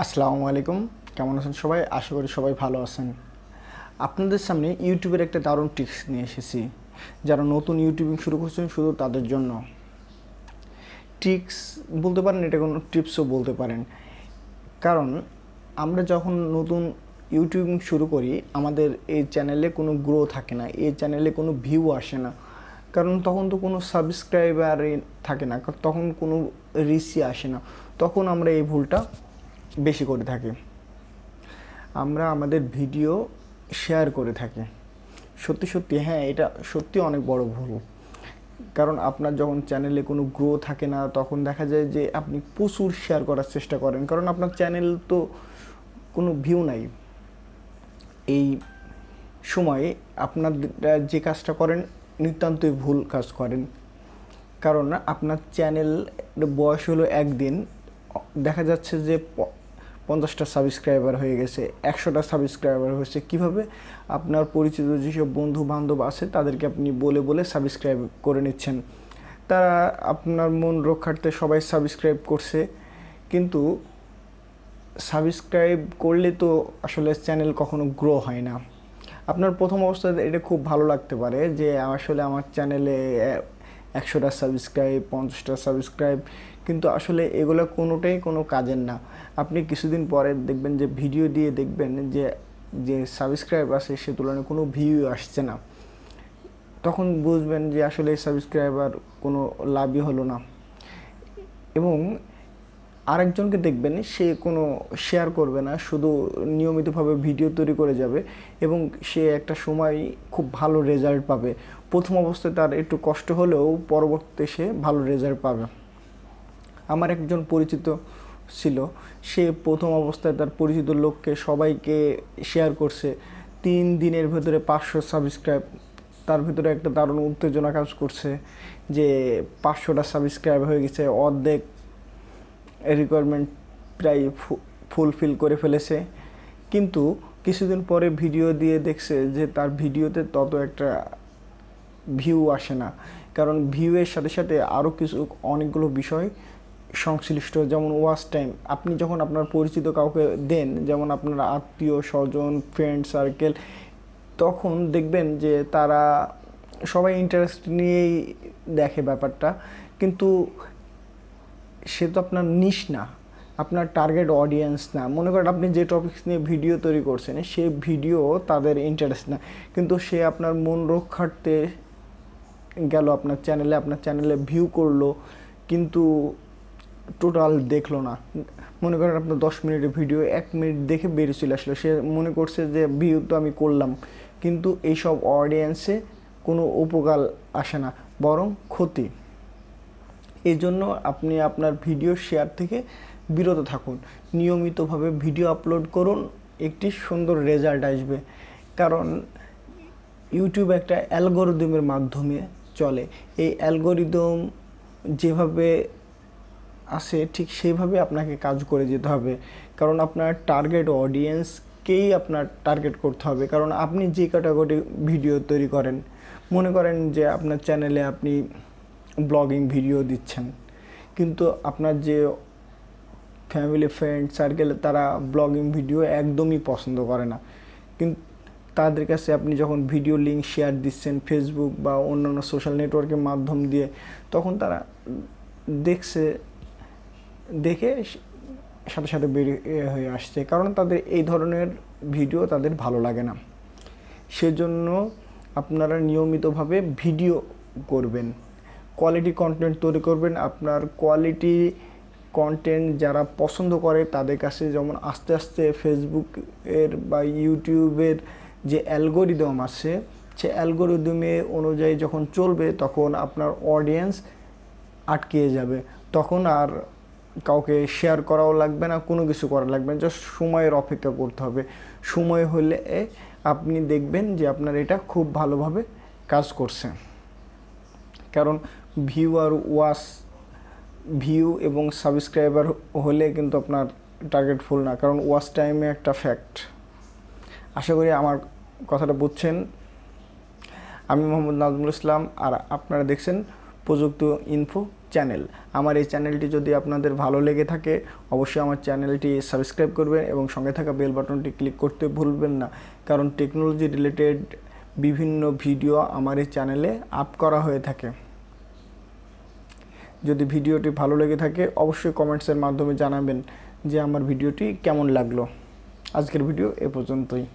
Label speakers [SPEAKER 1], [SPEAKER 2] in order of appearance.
[SPEAKER 1] আসসালামু আলাইকুম। কেমন আছেন সবাই? আশা করি সবাই ভালো আছেন। আপনাদের সামনে ইউটিউবের একটা দারুণ টিপস নিয়ে এসেছি, যারা নতুন ইউটিউবিং শুরু করছেন শুধু তাদের জন্য। টিপস বলতে পারেন, এটা কোনো টিপসও বলতে পারেন। কারণ আমরা যখন নতুন ইউটিউবিং শুরু করি, আমাদের এই চ্যানেলে কোনো গ্রো থাকে না, এই চ্যানেলে কোনো ভিউ আসে না। কারণ তখন তো কোনো সাবস্ক্রাইবার থাকে না, তখন কোনো রিচই আসে না। তখন আমরা এই ভুলটা বেশি করে থাকি। আমরা আমাদের ভিডিও শেয়ার করে থাকি। সত্যি হ্যাঁ, এটা সত্যি অনেক বড় ভুল। কারণ আপনার যখন চ্যানেলে কোনো গ্রো থাকে না, তখন দেখা যায় যে আপনি প্রচুর শেয়ার করার চেষ্টা করেন, কারণ আপনার চ্যানেল তো কোনো ভিউ নাই। এই সময়ে আপনারা যে কাজটা করেন নিতান্তই ভুল কাজ করেন। কারণ আপনার চ্যানেল বয়স হলো একদিন, দেখা যাচ্ছে যে 50টা সাবস্ক্রাইবার হয়ে গেছে, 100টা সাবস্ক্রাইবার হয়েছে। কিভাবে? আপনার পরিচিত যেসব বন্ধু বান্ধব আছে তাদেরকে আপনি বলে বলে সাবস্ক্রাইব করে নিচ্ছেন। তারা আপনার মন রক্ষার্থে সবাই সাবস্ক্রাইব করছে, কিন্তু সাবস্ক্রাইব করলে তো আসলে চ্যানেল কখনো গ্রো হয় না। আপনার প্রথম অবস্থায় এটা খুব ভালো লাগতে পারে যে আসলে আমার চ্যানেলে 100টা সাবস্ক্রাইব, 50টা সাবস্ক্রাইব, কিন্তু আসলে এগুলো কোনোটাই কোনো কাজের না। আপনি কিছুদিন পরে দেখবেন যে ভিডিও দিয়ে দেখবেন যে যে সাবস্ক্রাইব আছে সে তুলনায় কোনো ভিউ আসছে না। তখন বুঝবেন যে আসলে এই সাবস্ক্রাইবার কোনো লাভই হলো না। এবং আরেকজনকে দেখবেন সে কোনো শেয়ার করবে না, শুধু নিয়মিতভাবে ভিডিও তৈরি করে যাবে এবং সে একটা সময় খুব ভালো রেজাল্ট পাবে। প্রথম অবস্থায় তার একটু কষ্ট হলেও পরবর্তীতে সে ভালো রেজাল্ট পাবে। আমার একজন পরিচিত ছিল, সে প্রথম অবস্থায় তার পরিচিত লোককে সবাইকে শেয়ার করছে। 3 দিনের ভেতরে 500 সাবস্ক্রাইব। তার ভিতরে একটা দারুণ উত্তেজনা কাজ করছে যে 500টা সাবস্ক্রাইব হয়ে গেছে, অর্ধেক রিকোয়ারমেন্ট প্রায় ফুলফিল করে ফেলেছে। কিন্তু কিছুদিন পরে ভিডিও দিয়ে দেখছে যে তার ভিডিওতে তত একটা ভিউ আসে না। কারণ ভিউয়ের সাথে সাথে আরও অনেকগুলো বিষয় সংশ্লিষ্ট, যেমন ওয়াচ টাইম। আপনি যখন আপনার পরিচিত কাউকে দেন, যেমন আপনার আত্মীয় স্বজন, ফ্রেন্ড সার্কেল, তখন দেখবেন যে তারা সবাই ইন্টারেস্ট নিয়েই দেখে ব্যাপারটা, কিন্তু সে তো আপনার নিশ না, আপনার টার্গেট অডিয়েন্স না। মনে করেন আপনি যে টপিকস নিয়ে ভিডিও তৈরি করছেন সে ভিডিও তাদের ইন্টারেস্ট না, কিন্তু সে আপনার মন রক্ষার্থে গেল আপনার চ্যানেলে ভিউ করলো, কিন্তু টোটাল দেখলো না। মনে করেন আপনার 10 মিনিটের ভিডিও 1 মিনিট দেখে বেরিয়ে চলে আসলো, সে মনে করছে যে ভিউ তো আমি করলাম, কিন্তু এইসব অডিয়েন্সে কোনো উপকার আসে না, বরং ক্ষতি। এই জন্য আপনি আপনার ভিডিও শেয়ার থেকে বিরত থাকুন, নিয়মিতভাবে ভিডিও আপলোড করুন, একটি সুন্দর রেজাল্ট আসবে। কারণ ইউটিউব একটা অ্যালগরিদমের মাধ্যমে চলে। এই অ্যালগরিদম যেভাবে আসে ঠিক সেইভাবে আপনাকে কাজ করে যেতে হবে। কারণ আপনার টার্গেট অডিয়েন্সকেই আপনার টার্গেট করতে হবে। কারণ আপনি যে ক্যাটাগরি ভিডিও তৈরি করেন, মনে করেন যে আপনার চ্যানেলে আপনি ব্লগিং ভিডিও দিচ্ছেন, কিন্তু আপনার যে ফ্যামিলি ফ্রেন্ড সার্কেল তারা ব্লগিং ভিডিও একদমই পছন্দ করে না। কিন্তু তাদের কাছে আপনি যখন ভিডিও লিঙ্ক শেয়ার দিচ্ছেন ফেসবুক বা অন্যান্য সোশ্যাল নেটওয়ার্কের মাধ্যম দিয়ে, তখন তারা দেখে সাথে সাথে বেরিয়ে হয়ে আসছে, কারণ তাদের এই ধরনের ভিডিও তাদের ভালো লাগে না। সেজন্য আপনারা নিয়মিতভাবে ভিডিও করবেন, কোয়ালিটি কন্টেন্ট তৈরি করবেন। আপনার কোয়ালিটি কন্টেন্ট যারা পছন্দ করে তাদের কাছে যেমন আস্তে আস্তে ফেসবুকের বা ইউটিউবের যে অ্যালগরিদম আছে, সে অ্যালগরিদমে অনুযায়ী যখন চলবে তখন আপনার অডিয়েন্স আটকে যাবে। তখন আর কাউকে শেয়ার করাও লাগবে না, কোনো কিছু করা লাগবে না, জাস্ট সময়ের অপেক্ষা করতে হবে। সময় হলে আপনি দেখবেন যে আপনার এটা খুব ভালোভাবে কাজ করছে। কারণ ভিউ এবং সাবস্ক্রাইবার হলে কিন্তু আপনার টার্গেট ফুল না, কারণ ওয়াচ টাইমে একটা ফ্যাক্ট। আশা করি আমার কথাটা বুঝছেন। আমি মোহাম্মদ নাজমুল ইসলাম, আর আপনারা দেখছেন প্রযুক্তি ইনফো চ্যানেল। আমার এই চ্যানেলটি যদি আপনাদের ভালো লেগে থাকে অবশ্যই আমার চ্যানেলটি সাবস্ক্রাইব করবেন এবং সঙ্গে থাকা বেল বাটনটি ক্লিক করতে ভুলবেন না, কারণ টেকনোলজি রিলেটেড বিভিন্ন ভিডিও আমার এই চ্যানেলে আপ করা হয়ে থাকে। যদি ভিডিওটি ভালো লেগে থাকে অবশ্যই কমেন্টসের মাধ্যমে জানাবেন যে আমার ভিডিওটি কেমন লাগলো। আজকের ভিডিও এ পর্যন্তই।